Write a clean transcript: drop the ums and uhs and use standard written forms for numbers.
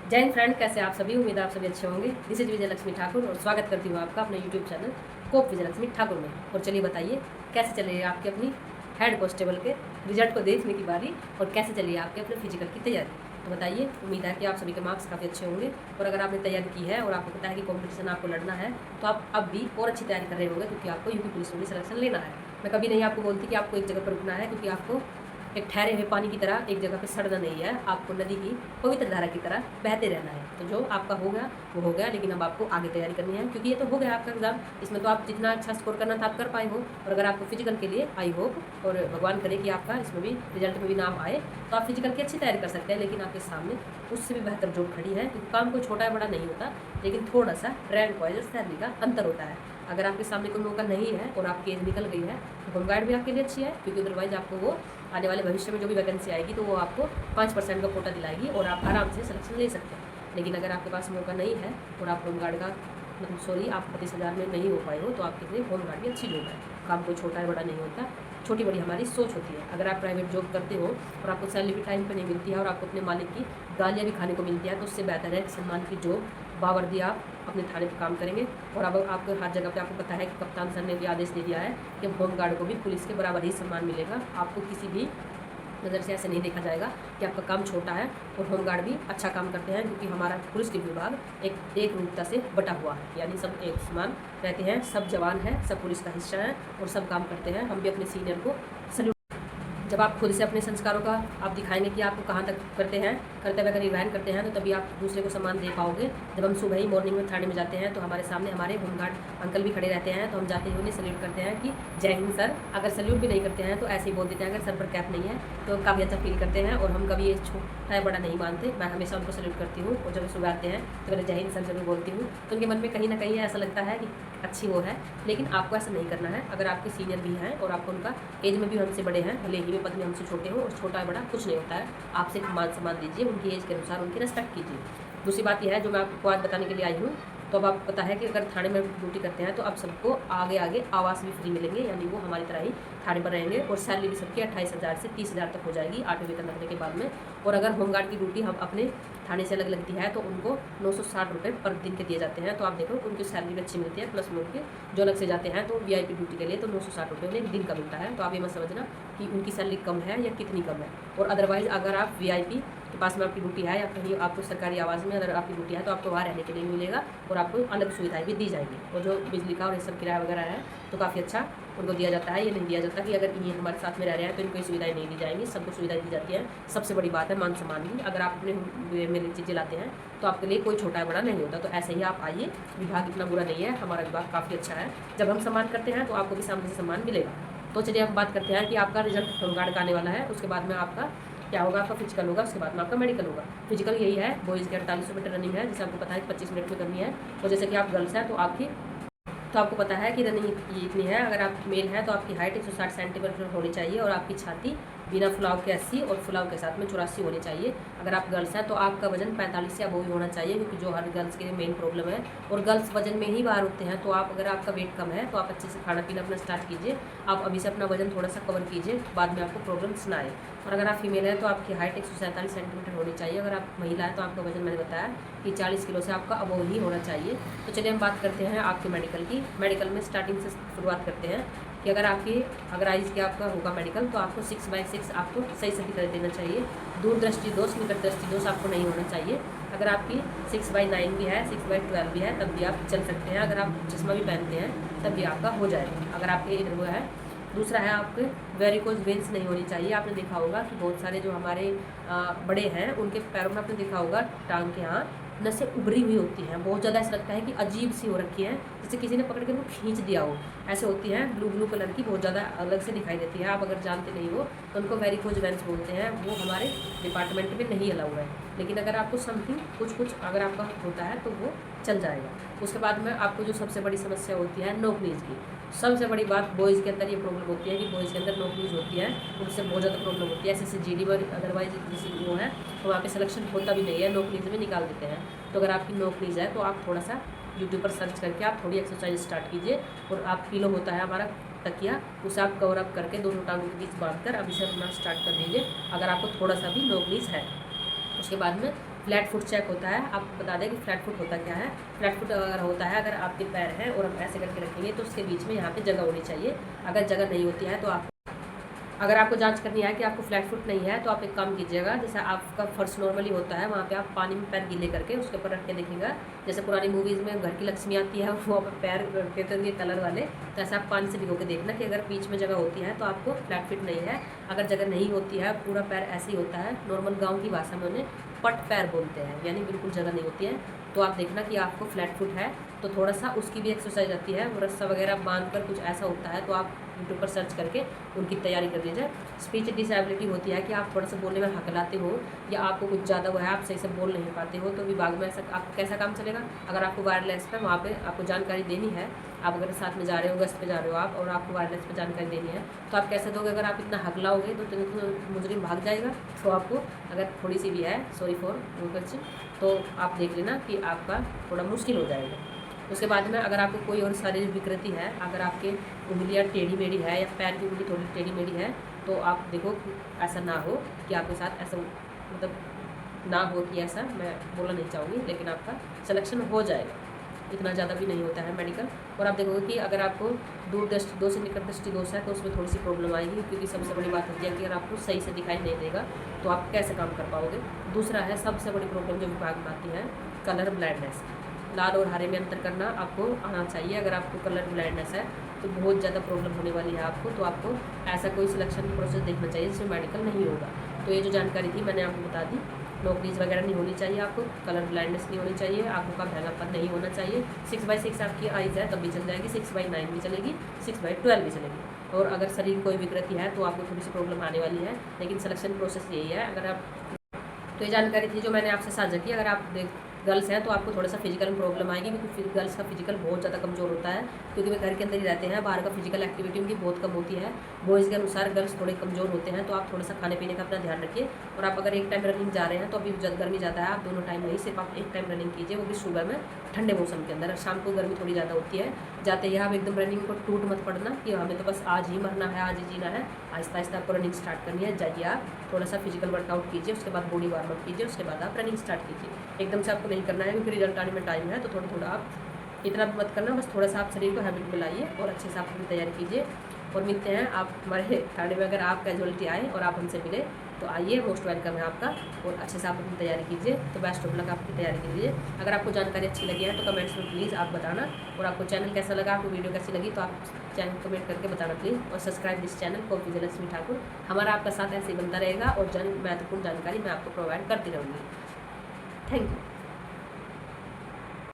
जय हिंद फ्रेंड, कैसे आप सभी। उम्मीद है आप सभी अच्छे होंगे। दिस इज विजय लक्ष्मी ठाकुर और स्वागत करती हूँ आपका अपने यूट्यूब चैनल कोप विजय लक्ष्मी ठाकुर में। और चलिए बताइए कैसे चल रही है आपकी अपनी हेड कांस्टेबल के रिजल्ट को देखने की बारी और कैसे चली है आपके अपने फिजिकल की तैयारी। तो बताइए, उम्मीद है कि आप सभी के मार्क्स काफ़ी अच्छे होंगे। और अगर आपने तैयारी की है और आपको पता है कि कॉम्पिटिशन आपको लड़ना है तो आप अब भी और अच्छी तैयारी कर रहे होंगे, क्योंकि आपको यूपी पुलिस में भी सिलेक्शन लेना है। मैं कभी नहीं आपको बोलती कि आपको एक जगह पर रुकना है, क्योंकि आपको एक ठहरे हुए पानी की तरह एक जगह पे सड़ना नहीं है। आपको नदी की पवित्र धारा की तरह बहते रहना है। तो जो आपका हो गया वो हो गया, लेकिन अब आपको आगे तैयारी करनी है, क्योंकि ये तो हो गया आपका एग्जाम। इसमें तो आप जितना अच्छा स्कोर करना था आप कर पाए हो। और अगर आपको फिजिकल के लिए आई होप और भगवान करे कि आपका इसमें भी रिजल्ट में भी नाम आए, तो आप फिजिकल की अच्छी तैयारी कर सकते हैं। लेकिन आपके सामने उससे भी बेहतर जॉब खड़ी है, क्योंकि काम कोई छोटा बड़ा नहीं होता, लेकिन थोड़ा सा रैंक वाइज और सैलरी का अंतर होता है। अगर आपके सामने कोई मौका नहीं है और आपकी एज निकल गई है तो होमगार्ड भी आपके लिए अच्छी है, क्योंकि अदरवाइज आपको वो आने वाले भविष्य में जो भी वैकेंसी आएगी तो वो आपको 5% का कोटा दिलाएगी और आप आराम से सिलेक्शन ले सकते हैं। लेकिन अगर आपके पास मौका नहीं है और आप होमगार्ड का आप 25,000 में नहीं हो पाए हो, तो आपके लिए होमगार्ड भी अच्छी जॉब है। काम कोई छोटा है बड़ा नहीं होता, छोटी बड़ी हमारी सोच होती है। अगर आप प्राइवेट जॉब करते हो और आपको सैलरी भी टाइम पर नहीं मिलती है और आपको अपने मालिक की गालियाँ भी खाने को मिलती है, तो उससे बेहतर है सम्मान की जॉब बावर्दी आप अपने थाने पर काम करेंगे। और अब आपको हर जगह पे आपको पता है कि कप्तान सर ने भी आदेश दे दिया है कि होमगार्ड को भी पुलिस के बराबर ही सम्मान मिलेगा। आपको किसी भी नज़र से ऐसे नहीं देखा जाएगा कि आपका काम छोटा है। और होमगार्ड भी अच्छा काम करते हैं, क्योंकि हमारा पुलिस विभाग एक रूपता से बटा हुआ है, यानी सब एक समान रहते हैं, सब जवान हैं, सब पुलिस का हिस्सा है और सब काम करते हैं। हम भी अपने सीनियर को सल्यूट। जब आप खुद से अपने संस्कारों का आप दिखाएंगे कि आपको कहाँ तक करते हैं, कर्तव्य का निर्वहन करते हैं, तो तभी आप दूसरे को सम्मान दे पाओगे। जब हम सुबह ही मॉर्निंग में थाने में जाते हैं तो हमारे सामने हमारे होमगार्ड अंकल भी खड़े रहते हैं, तो हम जाते ही उन्हें सल्यूट करते हैं कि जय हिंद सर। अगर सल्यूट भी नहीं करते हैं तो ऐसे ही बोल देते हैं, अगर सर पर कैप नहीं है तो काफ़ी अच्छा फील करते हैं। और हम कभी ये छोटा है बड़ा नहीं मानते। मैं हमेशा उनको सल्यूट करती हूँ और जब सुबह आते हैं तो मैं जय हिंद सर जरूर बोलती हूँ। तो उनके मन में कहीं ना कहीं ऐसा लगता है कि अच्छी वो है, लेकिन आपको ऐसा नहीं करना है। अगर आपके सीनियर भी हैं और आपको उनका एज में भी हमसे बड़े हैं, भले ही में पद में हमसे छोटे हो, और छोटा बड़ा कुछ नहीं होता है। आपसे मान सम्मान दीजिए, उनकी एज के अनुसार उनकी रिस्पेक्ट कीजिए। दूसरी बात यह है जो मैं आपको आज बताने के लिए आई हूँ। तो अब आपको पता है कि अगर थाने में ड्यूटी करते हैं तो अब सबको आगे आगे आवास भी फ्री मिलेंगे, यानी वो हमारी तरह ही थाने पर रहेंगे। और सैलरी भी सबकी 28,000 से 30,000 तक हो जाएगी 8वें वेतन लगने के बाद में। और अगर होमगार्ड की ड्यूटी हम अपने थाने से अलग लगती है तो उनको 960 रुपये पर दिन के दिए जाते हैं। तो आप देखो उनकी सैलरी भी अच्छी मिलती है, प्लस में उनके जो अलग से जाते हैं तो VIP ड्यूटी के लिए तो 960 रुपये उन्हें एक दिन का मिलता है। तो आप ये मत समझना कि उनकी सैलरी कम है या कितनी कम है। और अदरवाइज़ अगर आप VIP के पास में आपकी ड्यूटी है या कहीं आपको सरकारी आवास में अगर आपकी ड्यूटी है तो आपको वहाँ रहने के लिए मिलेगा और आपको अलग सुविधाएं भी दी जाएंगी। और जो बिजली का और ये सब किराया वगैरह है तो काफ़ी अच्छा उनको दिया जाता है। ये नहीं दिया जाता कि अगर ये हमारे साथ में रह रहे हैं तो इनको ये सुविधाएं नहीं दी जाएंगी, सबको सुविधाएं दी जाती है। सबसे बड़ी बात है मान सम्मान की। अगर आप अपने मेरी चीज़ें लाते हैं तो आपके लिए कोई छोटा बड़ा नहीं होता। तो ऐसे ही आप आइए, विभाग इतना बुरा नहीं है, हमारा विभाग काफ़ी अच्छा है। जब हम सम्मान करते हैं तो आपको भी सामने से सम्मान मिलेगा। तो चलिए हम बात करते हैं कि आपका रिजल्ट होमगार्ड का आने वाला है। उसके बाद में आपका क्या होगा, आपका फिजिकल होगा, उसके बाद में आपका मेडिकल होगा। फिजिकल यही है, बॉयज़ की 4800 मीटर रनिंग है, जैसे आपको पता है 25 मिनट में करनी है। और जैसे कि आप गर्ल्स हैं तो आपको पता है कि रनिंग इतनी है। अगर आप मेल हैं तो आपकी हाइट 160 सेंटीमीटर होनी चाहिए और आपकी छाती बिना फुलाव के 80 और फुलाव के साथ में 84 होनी चाहिए। अगर आप गर्ल्स हैं तो आपका वजन 45 से अबव होना चाहिए, क्योंकि जो हर गर्ल्स के लिए मेन प्रॉब्लम है। और गर्ल्स वजन में ही बाहर होते हैं। तो आप अगर आपका वेट कम है तो आप अच्छे से खाना पीना अपना स्टार्ट कीजिए। आप अभी से अपना वजन थोड़ा सा कवर कीजिए, बाद में आपको प्रॉब्लम्स ना आए। और अगर आप फीमेल हैं तो आपकी हाइट 147 सेंटीमीटर होनी चाहिए। अगर आप महिला है तो आपका वजन मैंने बताया कि 40 किलो से आपका अबव ही होना चाहिए। तो चलिए हम बात करते हैं आपके मेडिकल की। मेडिकल में स्टार्टिंग से शुरुआत करते हैं कि अगर आइज के आपका होगा मेडिकल तो आपको 6/6 आपको सही सही कर देना चाहिए। दूर दृष्टि दोष निकट दृष्टि दोष आपको नहीं होना चाहिए। अगर आपकी 6/9 भी है, 6/12 भी है, तब भी आप चल सकते हैं। अगर आप चश्मा भी पहनते हैं तब भी आपका हो जाएगा, अगर आपके इधर हुआ है। दूसरा है आपके वेरिकोज वेंस नहीं होनी चाहिए। आपने देखा होगा कि बहुत सारे जो हमारे बड़े हैं उनके पैरों में आपने देखा होगा टांग के यहाँ नसें उभरी हुई होती हैं, बहुत ज़्यादा ऐसा लगता है कि अजीब सी हो रखी है, जैसे किसी ने पकड़ के उनको खींच दिया हो। ऐसे होती हैं, ब्लू कलर की, बहुत ज़्यादा अलग से दिखाई देती है। आप अगर जानते नहीं हो तो उनको वेरिकोज वेंस बोलते हैं। वो हमारे डिपार्टमेंट में नहीं अलाउ है, लेकिन अगर आपको समथिंग कुछ अगर आपका होता है तो वो चल जाएगा। उसके बाद में आपको जो सबसे बड़ी समस्या होती है नोक नीज की। सबसे बड़ी बात बॉयज़ के अंदर ये प्रॉब्लम होती है कि बॉयज़ के अंदर नोक नीज होती है, उनसे बहुत ज़्यादा प्रॉब्लम होती है। ऐसे GD में अदरवाइज जिस वो है तो वहाँ पे सिलेक्शन होता भी नहीं है, नोक नीज में निकाल देते हैं। तो अगर आपकी नोक नीज है तो आप थोड़ा सा यूट्यूब पर सर्च करके आप थोड़ी एक्सरसाइज स्टार्ट कीजिए। और आप पिलो होता है हमारा तकिया, उसे आप कवर अप करके दोनों टांगों के बीच बांध कर अभी से अपना स्टार्ट कर दीजिए, अगर आपको थोड़ा सा भी नोक नीज है। उसके बाद में फ्लैट फुट चेक होता है। आपको बता दें कि फ्लैट फुट होता क्या है। फ्लैट फुट अगर होता है, अगर आपके पैर हैं और हम ऐसे करके रखेंगे तो उसके बीच में यहाँ पे जगह होनी चाहिए। अगर जगह नहीं होती है तो आप, अगर आपको जांच करनी है कि आपको फ्लैट फुट नहीं है, तो आप एक काम कीजिएगा, जैसे आपका फर्श नॉर्मली होता है वहाँ पे आप पानी में पैर गीले करके उसके ऊपर रख के देखिएगा। जैसे पुरानी मूवीज़ में घर की लक्ष्मी आती है वो पैर रखते थे कलर वाले, तो ऐसा आप पानी से भिगो के देखना कि अगर बीच में जगह होती है तो आपको फ्लैट फिट नहीं है। अगर जगह नहीं होती है, पूरा पैर ऐसे ही होता है, नॉर्मल गाँव की भाषा में उन्हें पट पैर बोलते हैं, यानी बिल्कुल जगह नहीं होती है, तो आप देखना कि आपको फ्लैट फुट है। तो थोड़ा सा उसकी भी एक्सरसाइज आती है, वो रस्सा वगैरह बांध कर कुछ ऐसा होता है, तो आप यूट्यूब पर सर्च करके उनकी तैयारी कर लीजिए। स्पीच डिसेबिलिटी होती है कि आप थोड़ा सा बोलने में हकलाते हो या आपको कुछ ज़्यादा हुआ है, आप सही से बोल नहीं पाते हो, तो विभाग में ऐसा आपको कैसा काम चलेगा। अगर आपको वायरलेस पर वहाँ पे आपको जानकारी देनी है, आप अगर साथ में जा रहे हो, गश्त पे जा रहे हो आप, और आपको वायरलेस पर जानकारी देनी है, तो आप कैसे दोगे। अगर आप इतना हकलाओगे तो मुजरिम भाग जाएगा। तो आपको अगर थोड़ी सी भी है, सॉरी फॉर क्वेश्चन, तो आप देख लेना कि आपका थोड़ा मुश्किल हो जाएगा। उसके बाद में अगर आपको कोई और शारीरिक विकृति है, अगर आपके उंगलियां टेढ़ी मेढ़ी है या पैर की उंगली थोड़ी टेढ़ी मेढ़ी है, तो आप देखो कि ऐसा ना हो कि आपके साथ ऐसा मतलब ना हो कि ऐसा, मैं बोलना नहीं चाहूँगी, लेकिन आपका सिलेक्शन हो जाएगा। इतना ज़्यादा भी नहीं होता है मेडिकल। और आप देखोगे कि अगर आपको दूर दृष्टि दो से निकट दृष्टि दोष है तो उसमें थोड़ी सी प्रॉब्लम आएगी, क्योंकि सबसे बड़ी बात होती है कि अगर आपको सही से दिखाई नहीं देगा तो आप कैसे काम कर पाओगे। दूसरा है सबसे बड़ी प्रॉब्लम जो विभाग में आती है, कलर ब्लाइंडनेस। लाल और हरे में अंतर करना आपको आना चाहिए। अगर आपको कलर ब्लाइंडनेस है तो बहुत ज़्यादा प्रॉब्लम होने वाली है आपको, तो आपको ऐसा कोई सिलेक्शन प्रोसेस देखना चाहिए जिसमें मेडिकल नहीं होगा। तो ये जो जानकारी थी मैंने आपको बता दी। नौकरीज वगैरह नहीं होनी चाहिए आपको, कलर ब्लाइंडनेस नहीं होनी चाहिए, आंखों का भैंगापन नहीं होना चाहिए। 6/6 आपकी आइज़ है तब भी चल जाएगी, 6/9 भी चलेगी, 6/12 भी चलेगी। और अगर शरीर कोई विकृति है तो आपको थोड़ी सी प्रॉब्लम आने वाली है, लेकिन सिलेक्शन प्रोसेस यही है। अगर आप, तो ये जानकारी थी जो मैंने आपसे साझा की। अगर आप गर्ल्स हैं तो आपको थोड़ा सा फिजिकल में प्रॉब्लम आएगी, क्योंकि गर्ल्स का फिजिकल बहुत ज़्यादा कमज़ोर होता है, क्योंकि वे घर के अंदर ही रहते हैं, बाहर का फिजिकल एक्टिविटी उनकी बहुत कम होती है। बॉयज़ के अनुसार गर्ल्स थोड़े कमज़ोर होते हैं, तो आप थोड़ा सा खाने पीने का अपना ध्यान रखिए। और आप अगर एक टाइम रनिंग जा रहे हैं तो अभी गर्मी ज़्यादा है, आप दोनों टाइम नहीं, सिर्फ आप एक टाइम रनिंग कीजिए, वो भी सुबह में ठंडे मौसम के अंदर। शाम को गर्मी थोड़ी ज़्यादा होती है, जाते ही आप एकदम रनिंग को टूट मत पड़ना कि हमें तो बस आज ही मरना है, आज ही जीना है। आहिस्ता आहिस्ता आपको रनिंग स्टार्ट करनी है। जाइए आप थोड़ा सा फिजिकल वर्कआउट कीजिए, उसके बाद बॉडी वार्म अप कीजिए, उसके बाद आप रनिंग स्टार्ट कीजिए। एकदम से आपको नहीं करना है, क्योंकि रिजल्ट आने में टाइम है, तो थोड़ा थोड़ा आप इतना मत करना, बस थोड़ा सा आप शरीर को हैबिट में लाइए और अच्छे से आप अपनी तैयारी कीजिए। और मिलते हैं आप हमारे थाने में। अगर आप कैजुअलिटी आए और आप हमसे मिले तो आइए, मोस्ट वेलकम है आपका। और अच्छे से आप अपनी तैयारी कीजिए। तो बेस्ट ऑफ लक आपकी तैयारी के लिए। अगर आपको जानकारी अच्छी लगी है तो कमेंट्स में प्लीज़ आप बताना। और आपको चैनल कैसा लगा, आपको वीडियो कैसी लगी, तो आप चैनल कमेंट करके बताना प्लीज़। और सब्सक्राइब दिस चैनल कोप विजयलक्ष्मी ठाकुर। हमारा आपका साथ ऐसे ही बनता रहेगा और महत्वपूर्ण जानकारी मैं आपको प्रोवाइड करती रहूँगी। Thank you.